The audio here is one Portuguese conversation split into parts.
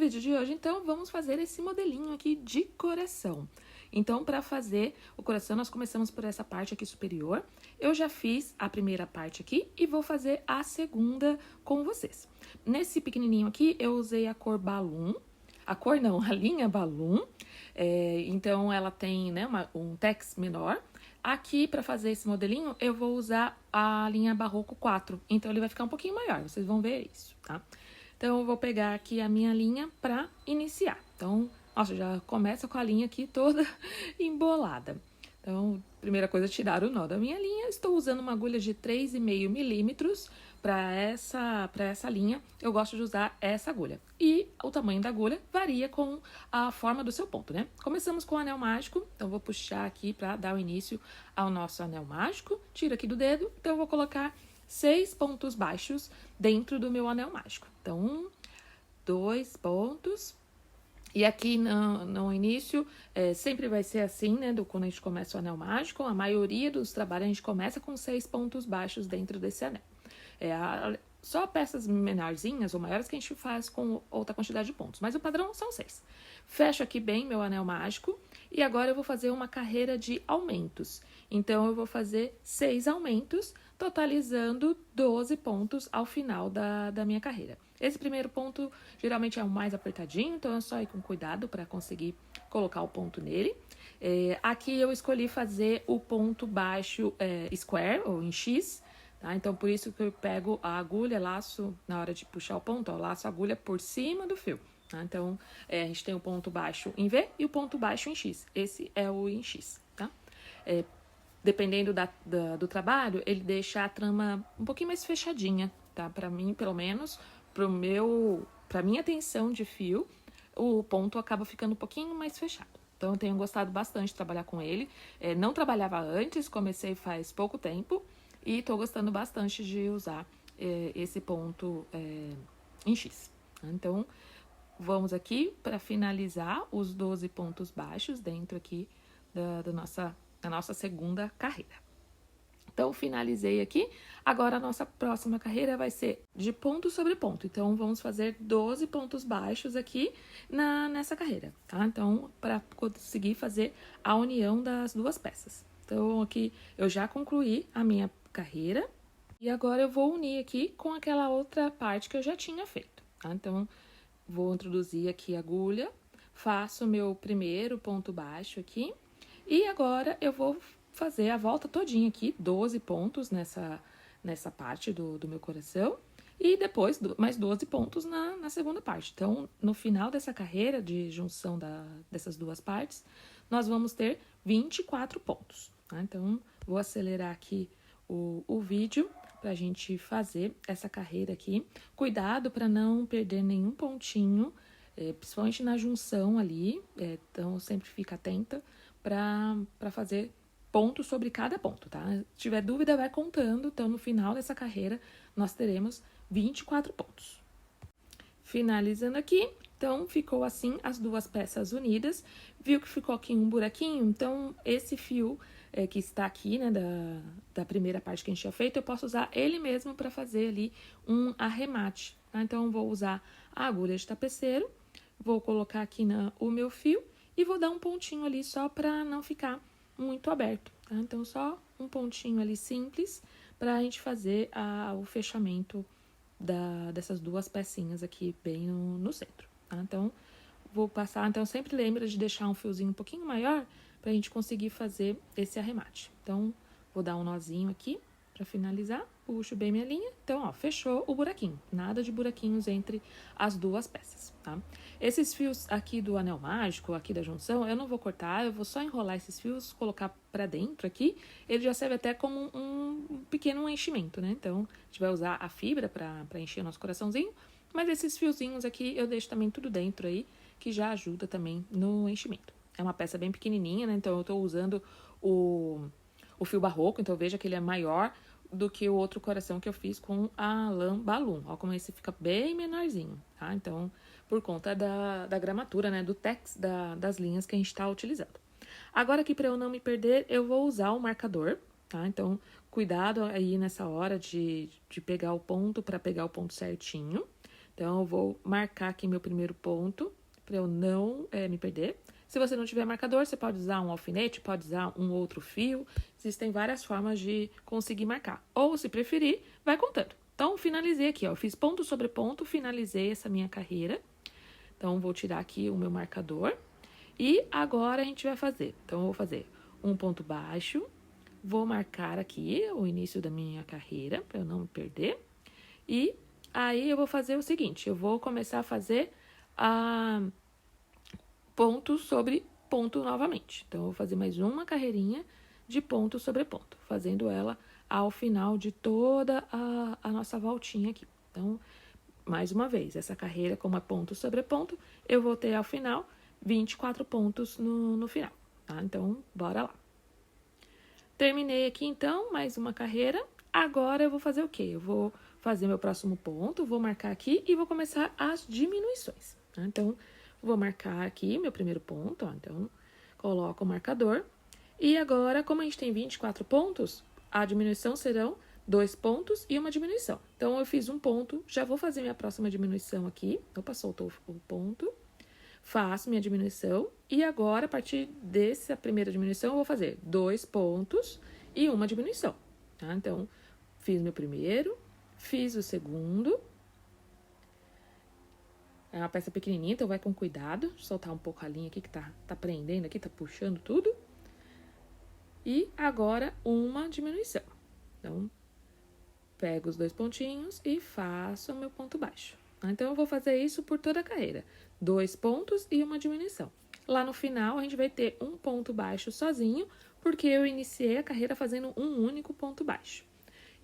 vídeo de hoje, então, vamos fazer esse modelinho aqui de coração. Então, para fazer o coração, nós começamos por essa parte aqui superior. Eu já fiz a primeira parte aqui e vou fazer a segunda com vocês. Nesse pequenininho aqui, eu usei a cor Balloon. A cor não, a linha Balloon. Então, ela tem, né, um tex menor. Aqui, para fazer esse modelinho, eu vou usar a linha Barroco 4. Então, ele vai ficar um pouquinho maior, vocês vão ver isso, tá? Então, eu vou pegar aqui a minha linha para iniciar. Então, nossa, já começa com a linha aqui toda embolada. Então, primeira coisa, tirar o nó da minha linha. Estou usando uma agulha de 3,5 milímetros para essa linha. Eu gosto de usar essa agulha. E o tamanho da agulha varia com a forma do seu ponto, né? Começamos com o anel mágico. Então, vou puxar aqui para dar o início ao nosso anel mágico. Tiro aqui do dedo. Então, eu vou colocar 6 pontos baixos dentro do meu anel mágico. Então, 1, 2 pontos. E aqui no início, sempre vai ser assim, né, quando a gente começa o anel mágico, a maioria dos trabalhos a gente começa com 6 pontos baixos dentro desse anel. Só peças menorzinhas ou maiores que a gente faz com outra quantidade de pontos, mas o padrão são 6. Fecho aqui bem meu anel mágico e agora eu vou fazer uma carreira de aumentos. Então, eu vou fazer 6 aumentos, totalizando 12 pontos ao final da minha carreira. Esse primeiro ponto geralmente é o mais apertadinho, então é só ir com cuidado para conseguir colocar o ponto nele. Aqui eu escolhi fazer o ponto baixo square ou em X, tá? Então por isso que eu pego a agulha, laço na hora de puxar o ponto, ó, laço a agulha por cima do fio. Tá? Então a gente tem o ponto baixo em V e o ponto baixo em X. Esse é o em X, tá? Dependendo do trabalho, ele deixa a trama um pouquinho mais fechadinha, tá? Para mim, pelo menos, para minha tensão de fio, o ponto acaba ficando um pouquinho mais fechado. Então, eu tenho gostado bastante de trabalhar com ele. Não trabalhava antes, comecei faz pouco tempo e tô gostando bastante de usar esse ponto em X. Então, vamos aqui para finalizar os 12 pontos baixos dentro aqui da nossa segunda carreira. Então, finalizei aqui. Agora, a nossa próxima carreira vai ser de ponto sobre ponto. Então, vamos fazer 12 pontos baixos aqui nessa carreira, tá? Então, para conseguir fazer a união das duas peças. Então, aqui eu já concluí a minha carreira. E agora eu vou unir aqui com aquela outra parte que eu já tinha feito, tá? Então, vou introduzir aqui a agulha, faço o meu primeiro ponto baixo aqui. E agora eu vou fazer a volta todinha aqui, 12 pontos nessa parte do meu coração. E depois mais 12 pontos na segunda parte. Então, no final dessa carreira de junção dessas duas partes, nós vamos ter 24 pontos. Tá? Então, vou acelerar aqui o vídeo pra gente fazer essa carreira aqui. Cuidado para não perder nenhum pontinho, principalmente na junção ali. Então, sempre fica atenta para fazer ponto sobre cada ponto, tá? Se tiver dúvida, vai contando. Então, no final dessa carreira, nós teremos 24 pontos. Finalizando aqui, então, ficou assim as duas peças unidas. Viu que ficou aqui um buraquinho? Então, esse fio que está aqui, né, da primeira parte que a gente tinha feito, eu posso usar ele mesmo para fazer ali um arremate, tá? Então, eu vou usar a agulha de tapeceiro, vou colocar aqui o meu fio e vou dar um pontinho ali só para não ficar muito aberto, tá? Então, só um pontinho ali simples para a gente fazer o fechamento dessas duas pecinhas aqui bem no centro, tá? Então, vou passar, então sempre lembra de deixar um fiozinho um pouquinho maior pra gente conseguir fazer esse arremate. Então, vou dar um nozinho aqui pra finalizar, puxo bem minha linha. Então, ó, fechou o buraquinho. Nada de buraquinhos entre as duas peças, tá? Esses fios aqui do anel mágico, aqui da junção, eu não vou cortar, eu vou só enrolar esses fios, colocar pra dentro aqui. Ele já serve até como um pequeno enchimento, né? Então, a gente vai usar a fibra pra encher o nosso coraçãozinho. Mas esses fiozinhos aqui, eu deixo também tudo dentro aí, que já ajuda também no enchimento. É uma peça bem pequenininha, né? Então, eu tô usando o fio barroco, então veja que ele é maior do que o outro coração que eu fiz com a lã Balloon. Ó, como esse fica bem menorzinho, tá? Então, por conta da gramatura, né? Do tex das linhas que a gente tá utilizando. Agora aqui, para eu não me perder, eu vou usar o marcador, tá? Então, cuidado aí nessa hora de pegar o ponto para pegar o ponto certinho. Então, eu vou marcar aqui meu primeiro ponto, para eu não me perder. Se você não tiver marcador, você pode usar um alfinete, pode usar um outro fio. Existem várias formas de conseguir marcar. Ou, se preferir, vai contando. Então, finalizei aqui, ó. Eu fiz ponto sobre ponto, finalizei essa minha carreira. Então, vou tirar aqui o meu marcador. E agora a gente vai fazer. Então, eu vou fazer um ponto baixo. Vou marcar aqui o início da minha carreira, para eu não me perder. E aí, eu vou fazer o seguinte. Eu vou começar a fazer ponto sobre ponto novamente. Então, eu vou fazer mais uma carreirinha de ponto sobre ponto, fazendo ela ao final de toda a nossa voltinha aqui. Então, mais uma vez, essa carreira, como é ponto sobre ponto, eu vou ter ao final 24 pontos no final, tá? Então, bora lá. Terminei aqui, então, mais uma carreira. Agora, eu vou fazer o quê? Eu vou fazer meu próximo ponto, vou marcar aqui e vou começar as diminuições, tá? Então, vou marcar aqui meu primeiro ponto, ó. Então, coloco o marcador. E agora, como a gente tem 24 pontos, a diminuição serão 2 pontos e uma diminuição. Então, eu fiz um ponto, já vou fazer minha próxima diminuição aqui. Opa, soltou o ponto. Faço minha diminuição. E agora, a partir dessa primeira diminuição, eu vou fazer 2 pontos e uma diminuição, tá? Então, fiz meu primeiro, fiz o segundo. É uma peça pequenininha, então vai com cuidado. Soltar um pouco a linha aqui que tá prendendo aqui, tá puxando tudo. E agora, uma diminuição. Então, pego os 2 pontinhos e faço o meu ponto baixo. Então, eu vou fazer isso por toda a carreira. 2 pontos e uma diminuição. Lá no final, a gente vai ter um ponto baixo sozinho, porque eu iniciei a carreira fazendo um único ponto baixo.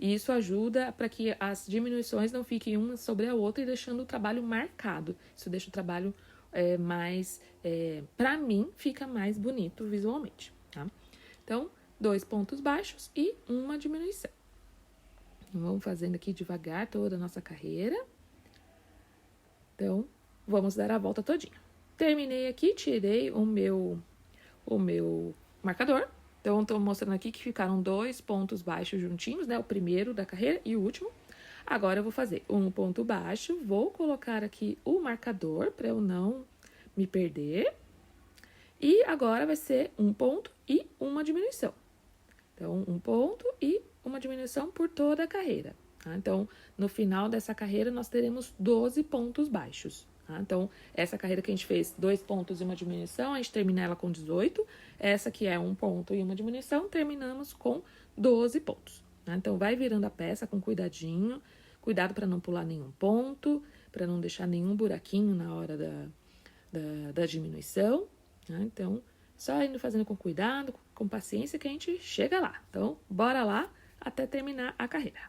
E isso ajuda para que as diminuições não fiquem uma sobre a outra e deixando o trabalho marcado. Isso deixa o trabalho mais, para mim, fica mais bonito visualmente, tá? Então, 2 pontos baixos e uma diminuição. Vamos fazendo aqui devagar toda a nossa carreira. Então, vamos dar a volta todinha. Terminei aqui, tirei o meu marcador. Então, estou mostrando aqui que ficaram 2 pontos baixos juntinhos, né? O primeiro da carreira e o último. Agora, eu vou fazer um ponto baixo. Vou colocar aqui o marcador para eu não me perder. E agora vai ser um ponto e uma diminuição. Então, um ponto e uma diminuição por toda a carreira, tá? Então, no final dessa carreira, nós teremos 12 pontos baixos, tá? Então, essa carreira que a gente fez 2 pontos e uma diminuição, a gente termina ela com 18. Essa que é um ponto e uma diminuição, terminamos com 12 pontos, tá? Então, vai virando a peça com cuidadinho. Cuidado para não pular nenhum ponto, para não deixar nenhum buraquinho na hora da diminuição, tá? Então, só indo fazendo com cuidado, com paciência, que a gente chega lá. Então, bora lá até terminar a carreira.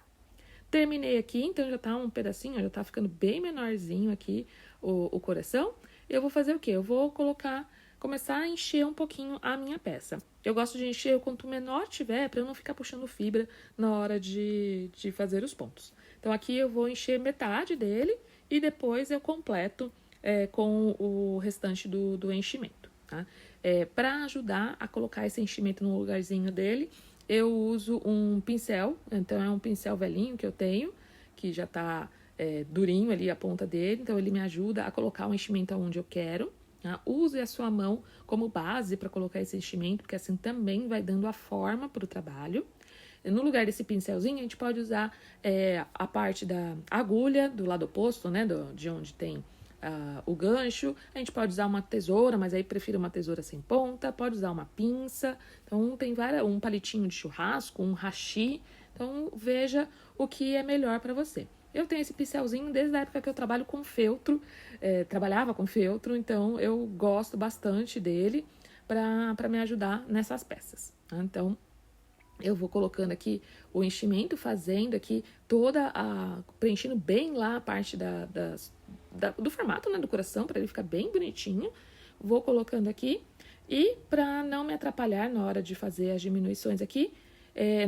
Terminei aqui, então já tá um pedacinho, já tá ficando bem menorzinho aqui o coração. Eu vou fazer o quê? Eu vou começar a encher um pouquinho a minha peça. Eu gosto de encher quanto menor tiver, para eu não ficar puxando fibra na hora de fazer os pontos. Então, aqui eu vou encher metade dele e depois eu completo com o restante do enchimento, tá? Para ajudar a colocar esse enchimento no lugarzinho dele, eu uso um pincel. Então, é um pincel velhinho que eu tenho, que já tá durinho ali a ponta dele. Então, ele me ajuda a colocar o enchimento onde eu quero, tá? Use a sua mão como base para colocar esse enchimento, porque assim também vai dando a forma para o trabalho. No lugar desse pincelzinho, a gente pode usar a parte da agulha do lado oposto, né, de onde tem o gancho. A gente pode usar uma tesoura, mas aí prefiro uma tesoura sem ponta. Pode usar uma pinça. Então, tem um palitinho de churrasco, um hashi. Então, veja o que é melhor para você. Eu tenho esse pincelzinho desde a época que eu trabalho com feltro, trabalhava com feltro, então eu gosto bastante dele para me ajudar nessas peças. Então, eu vou colocando aqui o enchimento, fazendo aqui preenchendo bem lá a parte do formato, né, do coração, para ele ficar bem bonitinho. Vou colocando aqui e para não me atrapalhar na hora de fazer as diminuições aqui,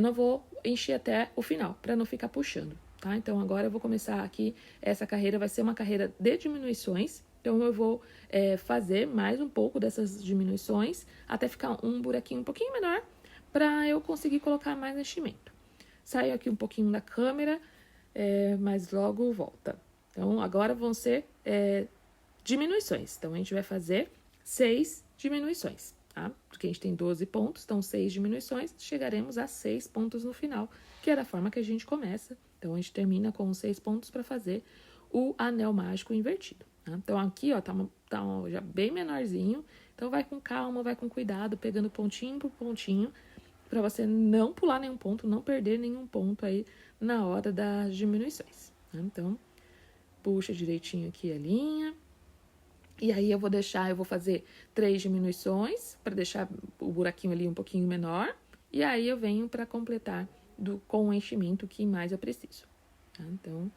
não vou encher até o final, para não ficar puxando, tá? Então, agora eu vou começar aqui, essa carreira vai ser uma carreira de diminuições. Então, eu vou fazer mais um pouco dessas diminuições, até ficar um buraquinho um pouquinho menor, para eu conseguir colocar mais enchimento. Saio aqui um pouquinho da câmera, mas logo volta. Então, agora vão ser diminuições. Então, a gente vai fazer 6 diminuições, tá? Porque a gente tem 12 pontos, então 6 diminuições, chegaremos a 6 pontos no final, que é da forma que a gente começa. Então, a gente termina com 6 pontos para fazer o anel mágico invertido. Tá? Então, aqui, ó, tá já bem menorzinho. Então, vai com calma, vai com cuidado, pegando pontinho por pontinho, para você não pular nenhum ponto, não perder nenhum ponto aí na hora das diminuições. Tá? Então, puxa direitinho aqui a linha. E aí, eu vou fazer 3 diminuições, para deixar o buraquinho ali um pouquinho menor. E aí, eu venho para completar com o enchimento que mais eu preciso. Tá? Então,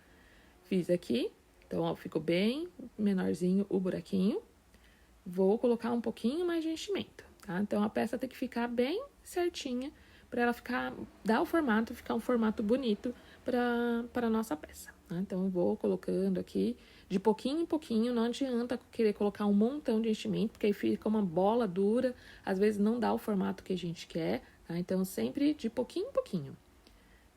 fiz aqui. Então, ó, ficou bem menorzinho o buraquinho. Vou colocar um pouquinho mais de enchimento, tá? Então, a peça tem que ficar bem certinha para ela dar o formato, ficar um formato bonito para a nossa peça. Tá? Então, vou colocando aqui de pouquinho em pouquinho. Não adianta querer colocar um montão de enchimento, porque aí fica uma bola dura, às vezes não dá o formato que a gente quer, tá? Então, sempre de pouquinho em pouquinho.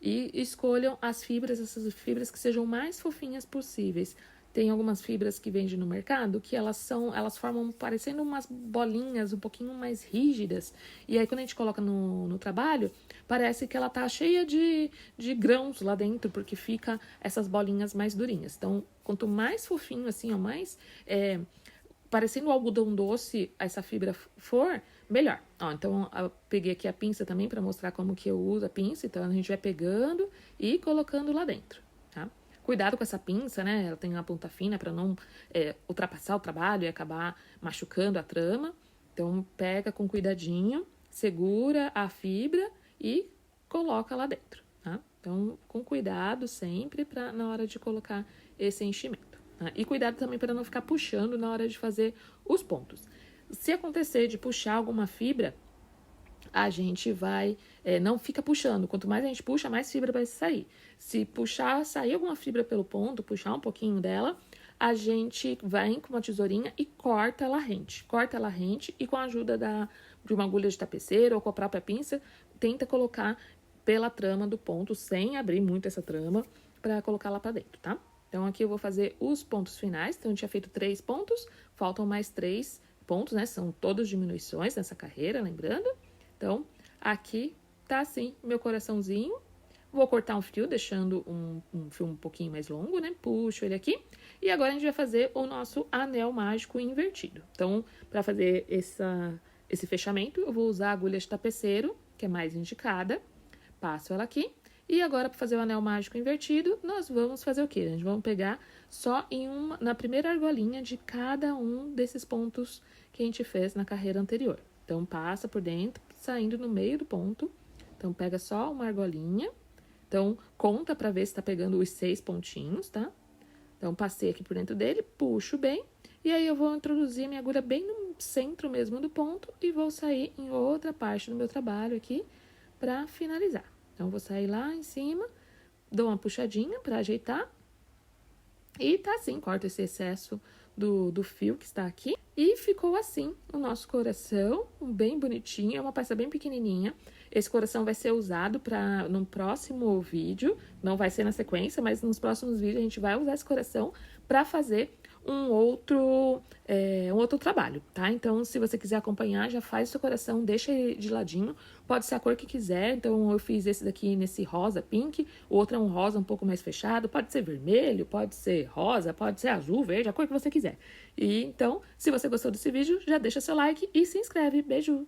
E escolham as fibras, essas fibras que sejam mais fofinhas possíveis. Tem algumas fibras que vendem no mercado que elas formam parecendo umas bolinhas um pouquinho mais rígidas. E aí, quando a gente coloca no trabalho, parece que ela tá cheia de grãos lá dentro, porque fica essas bolinhas mais durinhas. Então, quanto mais fofinho, assim, ó, mais parecendo algodão doce essa fibra for, melhor. Ó, então, eu peguei aqui a pinça também para mostrar como que eu uso a pinça. Então, a gente vai pegando e colocando lá dentro, tá? Cuidado com essa pinça, né? Ela tem uma ponta fina para não ultrapassar o trabalho e acabar machucando a trama. Então, pega com cuidadinho, segura a fibra e coloca lá dentro, tá? Então, com cuidado sempre na hora de colocar esse enchimento. Tá? E cuidado também para não ficar puxando na hora de fazer os pontos. Se acontecer de puxar alguma fibra, a gente não fica puxando. Quanto mais a gente puxa, mais fibra vai sair. Se sair alguma fibra pelo ponto, puxar um pouquinho dela, a gente vai com uma tesourinha e corta ela rente. Corta ela rente e com a ajuda de uma agulha de tapeceiro ou com a própria pinça, tenta colocar pela trama do ponto, sem abrir muito essa trama, para colocar lá para dentro, tá? Então, aqui eu vou fazer os pontos finais. Então, eu tinha feito 3 pontos, faltam mais 3 pontos, né? São todas diminuições nessa carreira, lembrando. Então, aqui tá assim, meu coraçãozinho. Vou cortar um fio, deixando um fio um pouquinho mais longo, né? Puxo ele aqui. E agora a gente vai fazer o nosso anel mágico invertido. Então, para fazer esse fechamento, eu vou usar a agulha de tapeceiro, que é mais indicada. Passo ela aqui. E agora, para fazer o anel mágico invertido, nós vamos fazer o quê? A gente vai pegar só na primeira argolinha de cada um desses pontos que a gente fez na carreira anterior. Então, passa por dentro, saindo no meio do ponto. Então, pega só uma argolinha. Então, conta para ver se tá pegando os 6 pontinhos, tá? Então, passei aqui por dentro dele, puxo bem. E aí, eu vou introduzir minha agulha bem no centro mesmo do ponto e vou sair em outra parte do meu trabalho aqui para finalizar. Então, vou sair lá em cima, dou uma puxadinha para ajeitar. E tá assim, corto esse excesso do fio que está aqui. E ficou assim o nosso coração, bem bonitinho, é uma peça bem pequenininha. Esse coração vai ser usado no próximo vídeo, não vai ser na sequência, mas nos próximos vídeos a gente vai usar esse coração para fazer um outro trabalho, tá? Então, se você quiser acompanhar, já faz o seu coração, deixa ele de ladinho, pode ser a cor que quiser. Então, eu fiz esse daqui nesse rosa pink, o outro é um rosa um pouco mais fechado, pode ser vermelho, pode ser rosa, pode ser azul, verde, a cor que você quiser. E então, se você gostou desse vídeo, já deixa seu like e se inscreve. Beijo!